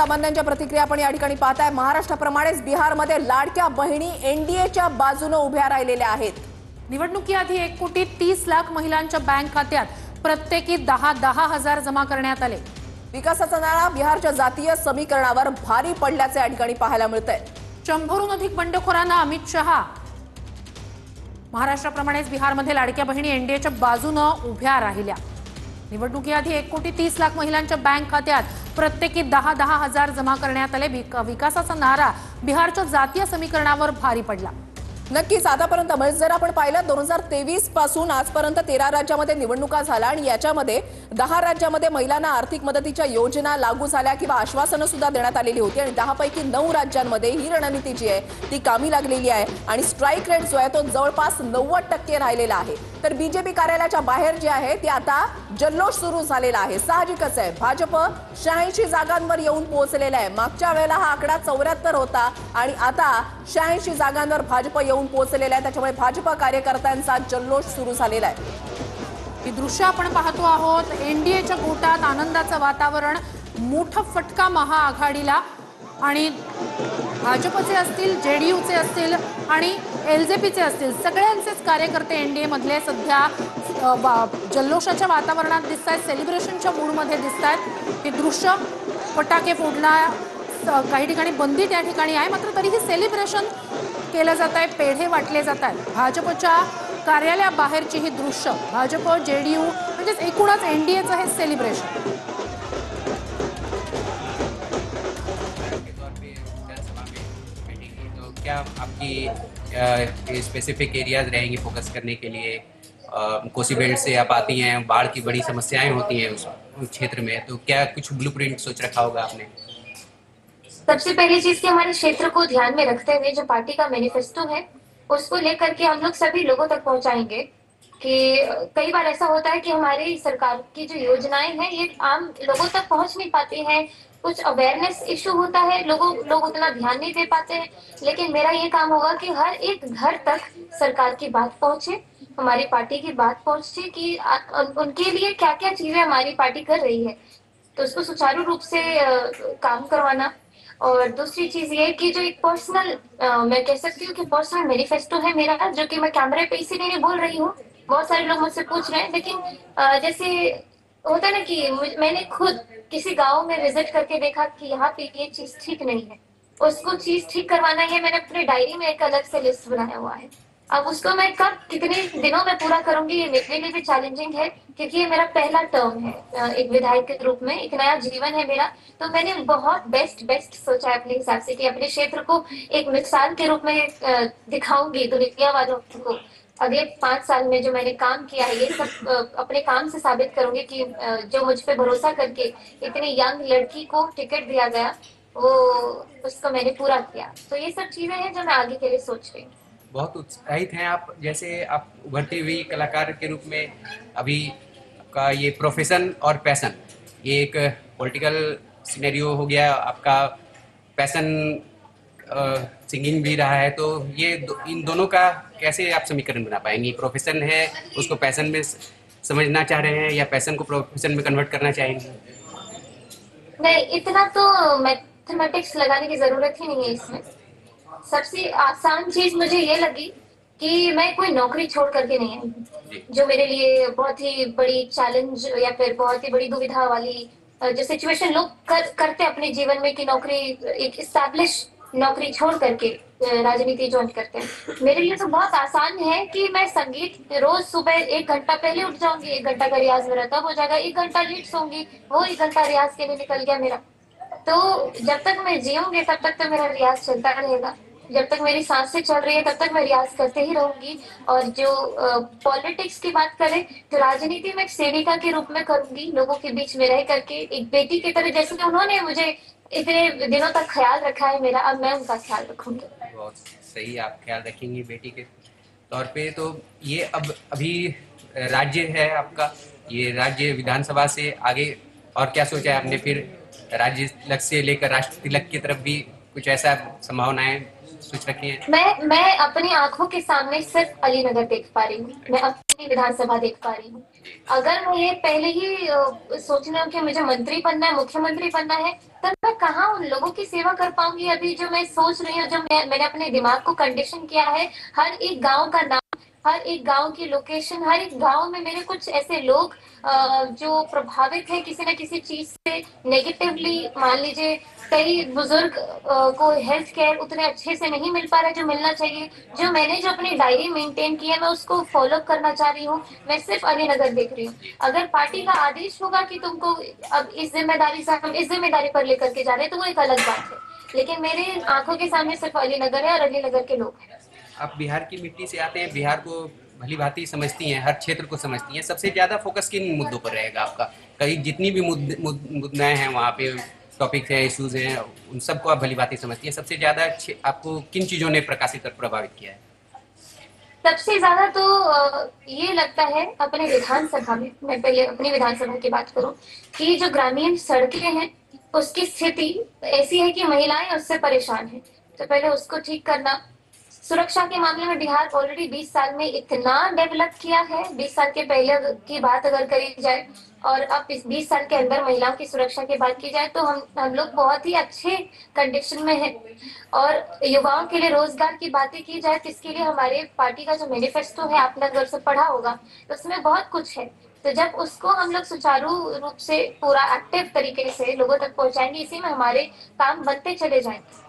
सर्वसामान्यांच्या प्रतिक्रिया आपण या ठिकाणी पाहताय। महाराष्ट्राप्रमाणेच बिहारमध्ये लाडक्या बहिणी एनडीएच्या बाजूने उभ्या राहिलेल्या आहेत। निवडणुकीआधी 1,30,00,000 महिलांच्या बँक खात्यात प्रत्येकी 10,000 हजार जमा करण्यात आले। विकासाचा नारा बिहारच्या जातीय समीकरणावर भारी पडल्याचे या ठिकाणी पाहायला मिळतंय। 100हून अधिक बंडखोरांना अमित शहा। महाराष्ट्राप्रमाणेच बिहारमध्ये लाडक्या बहिणी एनडीएच्या बाजूने उभ्या राहिल्या। निवडणुकीआधी 1,30,00,000 महिलांच्या बँक खात्यात प्रत्येकी 10,000 हजार जमा करण्यात आले। विकासाचा नारा बिहारच्या जातीय समीकरणावर भारी पडला। नक्कीच आतापर्यंत जर आपण पाहिलं 2023 पासून आजपर्यंत 13 राज्यांमध्ये निवडणुका झाल्या आणि याच्यामध्ये 10 राज्यांमध्ये महिलांना आर्थिक मदतीच्या योजना लागू झाल्या किंवा आश्वासनं सुद्धा देण्यात आलेली होती आणि 10 पैकी 9 राज्यांमध्ये ही रणनीती जी आहे ती कामी लागलेली आहे आणि स्ट्राईक रेट जो आहे तो जवळपास 90% राहिलेला आहे। तर बीजेपी कार्यालयाच्या बाहेर जे आहे ते आता जल्लोष सुरू झालेला आहे। साहजिकच आहे भाजप 86 जागांवर येऊन पोहोचलेला आहे। मागच्या वेळेला हा आकडा 74 होता आणि आता 86 जागांवर भाजप येऊन पोहोचलेला आहे। त्याच्यामुळे भाजप कार्यकर्त्यांचा जल्लोष सुरू झालेला आहे। ही दृश्य आपण पाहतो आहोत। एनडीएच्या गोटात आनंदाचं वातावरण, मोठा फटका महाआघाडीला आणि भाजपचे असतील, जेडीयूचे असतील आणि एलजेपीचे असतील, सगळ्यांचेच कार्यकर्ते एनडीए मधले सध्या जल्लोषाच्या वातावरणात दिसतात, सेलिब्रेशनच्या मूडमध्ये दिसतात। हे दृश्य फटाके फोडणं, काही ठिकाणी बंदी त्या ठिकाणी आहे, मात्र तरीही सेलिब्रेशन केलं जात आहे, पेढे वाटले जात आहेत। भाजपच्या कार्यालयाबाहेरची ही दृश्य, भाजप जेडीयू म्हणजेच एकूणच एनडीएचं हे सेलिब्रेशन। क्या आपकी स्पेसिफिक एरियाज रहेंगी फोकस करने के लिए? कोसी बेल्ट से आप आती हैं, बाढ़ की बड़ी समस्याएं होती हैं उस क्षेत्र में, तो क्या कुछ ब्लूप्रिंट सोच रखा होगा आपने? सबसे पहली चीज कि हमारे क्षेत्र को ध्यान में रखते हुए जो पार्टी का मैनिफेस्टो है उसको लेकर के हम लोग सभी लोगों तक पहुंचाएंगे। कि कई बार ऐसा होता है कि हमारी सरकार की जो योजनाएं हैं ये आम लोगों तक पहुंच नहीं पाती हैं, कुछ अवेयरनेस इशू होता है, लोग उतना ध्यान नहीं दे पाते हैं। लेकिन मेरा ये काम होगा कि हर एक घर तक सरकार की बात पहुंचे, हमारी पार्टी की बात पहुंचे कि उनके लिए क्या क्या चीजें हमारी पार्टी कर रही है, तो उसको सुचारू रूप से काम करवाना। और दूसरी चीज ये कि जो एक पर्सनल मैं कह सकती हूँ कि पर्सनल मैनिफेस्टो है मेरा, जो कि मैं कैमरे पे इसीलिए नहीं बोल रही हूँ, बहुत सारे लोग मुझसे पूछ रहे हैं, लेकिन जैसे होता है ना कि मैंने खुद किसी गांव में विजिट करके देखा कि यहाँ पे ये चीज ठीक नहीं है, उसको चीज ठीक करवाना है। मैंने अपने डायरी में एक अलग से लिस्ट बनाया हुआ है। अब उसको मैं कब कितने दिनों में पूरा करूंगी ये मेरे लिए भी चैलेंजिंग है, क्योंकि ये मेरा पहला टर्म है एक विधायक के रूप में, एक नया जीवन है मेरा। तो मैंने बहुत बेस्ट सोचा है अपने हिसाब से कि अपने क्षेत्र को एक मिसाल के रूप में दिखाऊंगी दुनिया वालों को। अगले 5 साल में जो मैंने काम किया है ये सब अपने काम से साबित करूंगी कि जो मुझ पे भरोसा करके इतनी यंग लड़की को टिकट दिया गया वो उसको मैंने पूरा किया। तो ये सब चीजें हैं जो मैं आगे के लिए सोच रही हूँ। बहुत उत्साहित हैं आप, जैसे आप उभरती हुई कलाकार के रूप में अभी आपका ये प्रोफेशन और पैशन, ये एक पॉलिटिकल सिनेरियो हो गया, आपका पैशन सिंगिंग भी रहा है, तो ये इन दोनों का कैसे आप समीकरण बना पाएंगी? प्रोफेशन है उसको पैशन में समझना चाह रहे हैं या पैशन को प्रोफेशन में कन्वर्ट करना चाहेंगे? नहीं, इतना तो मैथमेटिक्स लगाने की जरूरत ही नहीं है इसमें। सबसे आसान चीज मुझे ये लगी कि मैं कोई नौकरी छोड़ करके नहीं आई, जो मेरे लिए बहुत ही बड़ी चैलेंज या फिर बहुत ही बड़ी दुविधा वाली जो सिचुएशन लोग करते अपने जीवन में कि नौकरी, एक एस्टैब्लिश नौकरी छोड़ करके राजनीति ज्वाइन करते हैं। मेरे लिए तो बहुत आसान है कि मैं संगीत रोज सुबह 1 घंटा पहले उठ जाऊंगी, 1 घंटा का रियाज मेरा तब हो जाएगा, 1 घंटा लेट सोऊंगी, वो 1 घंटा रियाज के लिए निकल गया मेरा। तो जब तक मैं जीऊंगी तब तक तो मेरा रियाज चलता रहेगा, जब तक मेरी सांसें चल रही है तब तक मैं रियाज करते ही रहूंगी। और जो पॉलिटिक्स की बात करें तो राजनीति में एक सेविका के रूप में करूंगी, लोगों के बीच में रह करके एक बेटी की तरह, जैसे कि उन्होंने मुझे इतने दिनों तक ख्याल रखा है मेरा, अब मैं उनका ख्याल रखूंगी। बहुत सही, आप ख्याल रखेंगी बेटी के तौर पे। तो ये अब अभी राज्य है आपका, ये राज्य विधानसभा से आगे और क्या सोचा है आपने? फिर राज्य तिलक से लेकर राष्ट्र तिलक की तरफ भी कुछ ऐसा संभावनाएं सोच रखे हैं? मैं अपनी आंखों के सामने सिर्फ अलीनगर देख पा रही हूँ, मैं अपनी विधानसभा देख पा रही हूँ। अगर मैं ये पहले ही सोच रही हूँ कि मुझे मंत्री बनना है, मुख्यमंत्री बनना है, तब मैं कहाँ उन लोगों की सेवा कर पाऊंगी? अभी जो मैं सोच रही हूँ, जो मैंने अपने दिमाग को कंडीशन किया है, हर एक गांव का नाम, हर एक गांव की लोकेशन, हर एक गांव में मेरे कुछ ऐसे लोग जो प्रभावित है किसी न किसी चीज से नेगेटिवली। मान लीजिए कई बुजुर्ग को हेल्थ केयर उतने अच्छे से नहीं मिल पा रहा है जो मिलना चाहिए। जो अपनी डायरी मेंटेन की है, मैं उसको फॉलो करना चाह रही हूँ। मैं सिर्फ अलीनगर देख रही हूँ। अगर पार्टी का आदेश होगा कि तुमको अब इस जिम्मेदारी से, हम इस जिम्मेदारी पर लेकर के जा रहे हैं, तो वो एक अलग बात है। लेकिन मेरे आंखों के सामने सिर्फ अलीनगर है और अलीनगर के लोग हैं। आप बिहार की मिट्टी से आते हैं, बिहार को भली भांति समझती हैं, हर क्षेत्र को समझती हैं। सबसे ज़्यादा फोकस किन मुद्दों पर रहेगा आपका? कहीं जितनी भी मुद्दाएं हैं वहाँ पे, टॉपिक है, इश्यूज हैं, उन सबको आप भली भांति समझती हैं। सबसे ज़्यादा आपको किन चीज़ों ने प्रकाशित और प्रभावित किया है? सबसे ज्यादा तो ये लगता है अपने विधानसभा में, मैं पहले अपनी विधानसभा की बात करूं, कि जो ग्रामीण सड़कें हैं उसकी स्थिति ऐसी है कि महिलाएं उससे परेशान हैं। तो पहले उसको ठीक करना। सुरक्षा के मामले में बिहार ऑलरेडी 20 साल में इतना डेवलप किया है, 20 साल के पहले की बात अगर करी जाए और अब इस 20 साल के अंदर महिलाओं की सुरक्षा की बात की जाए, तो हम लोग बहुत ही अच्छे कंडीशन में हैं। और युवाओं के लिए रोजगार की बातें की जाए, तो इसके लिए हमारे पार्टी का जो मैनिफेस्टो है, आपने अगर से पढ़ा होगा, तो उसमें बहुत कुछ है। तो जब उसको हम लोग सुचारू रूप से पूरा एक्टिव तरीके से लोगों तक पहुंचाएंगे, इसी में हमारे काम बनते चले जाएंगे।